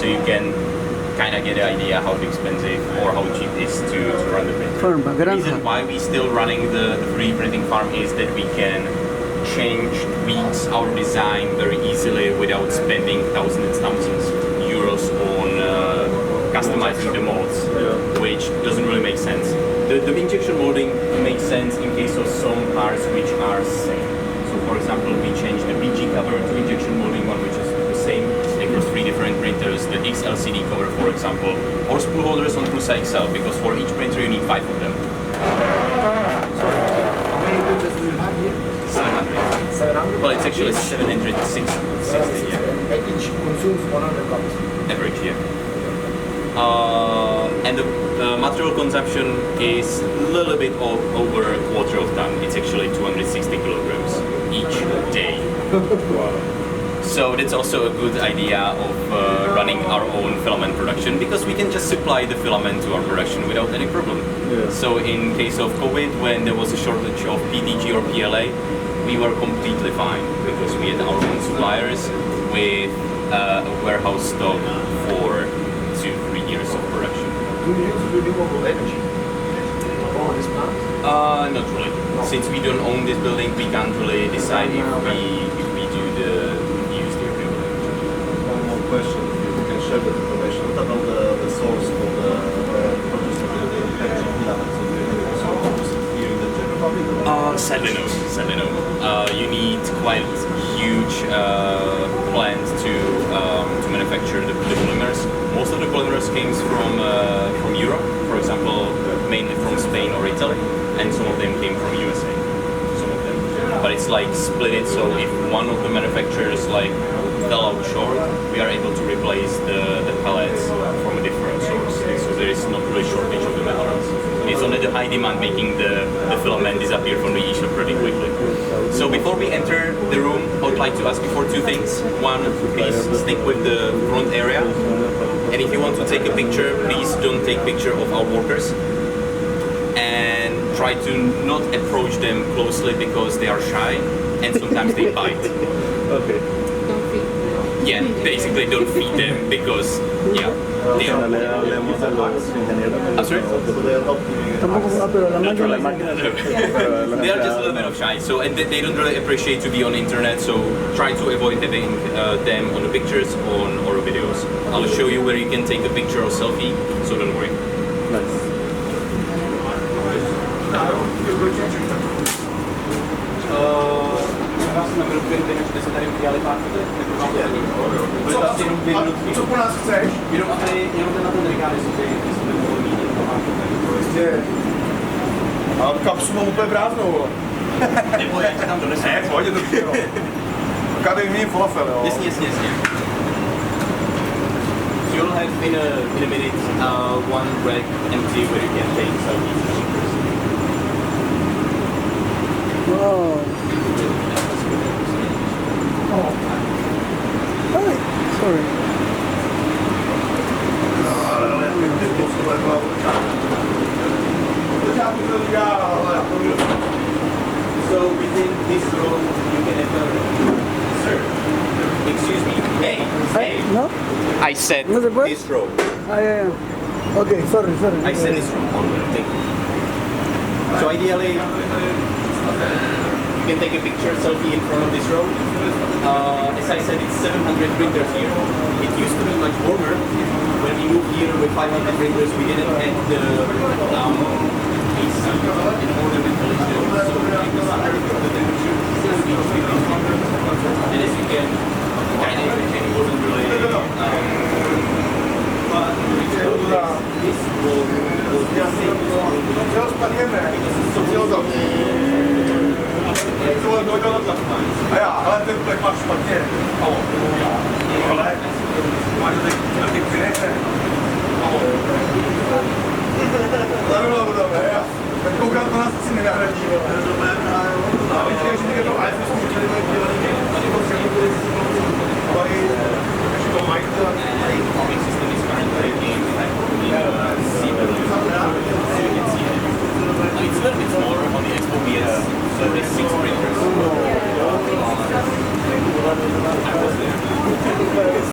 so you can kind of get an idea how expensive or how cheap it is to run the printer. The reason why we still running the 3D printing farm is that we can change, tweak our design very easily without spending thousands and thousands euros on customizing the molds, which doesn't really make sense. The injection molding makes sense in case of some parts which are same. So for example, we changed the BG cover to injection molding one, which is the same across 3 different printers, the XLCD cover for example, or spool holders on Prusa XL, because for each printer you need 5 of them. Sorry, how many printers do you have here? 700. 700? Well, it's actually 760, yeah. And each consumes 100 copies? Average, yeah. And the material consumption is a little bit over a quarter of ton. It's actually 260 kilograms each day. So that's also a good idea of running our own filament production, because we can just supply the filament to our production without any problem. Yeah. So in case of COVID, when there was a shortage of PDG or PLA, we were completely fine because we had our own suppliers with a warehouse stock for 2-3 years of production. Do you use renewable energy for this plant? Not really. No. Since we don't own this building, we can't really decide if we do use the renewable energy. One more question, if you can share that information. What about the source for the produce of the packaging filament? So do you have a source produced here in the Czech Republic? Sadly no. Sadly no. You need quite huge plant to manufacture the polymers. Most of the polymers came from Europe, for example, mainly from Spain or Italy, and some of them came from USA. Some of them, but it's like split it. So if one of the manufacturers like fell out short, we are able to replace the pellets from a different source. So there is not really shortage of the materials. It's only the high demand making the filament disappear from the e-shop pretty quickly. So before we enter the room, I would like to ask you for 2 things. One, please stick with the front area. And if you want to take a picture, please don't take picture of our workers. And try to not approach them closely because they are shy and sometimes they bite. Okay. Don't feed. Yeah, basically don't feed them because, yeah, they are... I'm sorry? Not really. They are just a little bit of shy, so and they don't really appreciate to be on internet, so try to avoid having them on the pictures or videos. I'll show you where you can take a picture or selfie, so don't worry. Nice. Co po nás chceš? Jenom na ten regál, jestli nemohl mít, Prostě... A kapsu mám úplně prázdnou, vole. Nebo jak se tam doneseme? Ne, pojď, to přijde, no. Kádej mým falafel, jo. Jasně. So you'll have in a minute one rack empty where you can take selfies. Wow. Hi. Sorry. So within this row you can enter. Sir, excuse me. Hey. No? I said No, the boy? this row. Yeah. Okay, sorry. I said this row. Thank you. So ideally, you can take a picture selfie in front of this row. As I said, it's 700 printers here. It used to be much warmer. When we moved here with 500 printers, we didn't have the AC and all the ventilation. So in the summer, the temperature is 50 degrees. And as you can kind of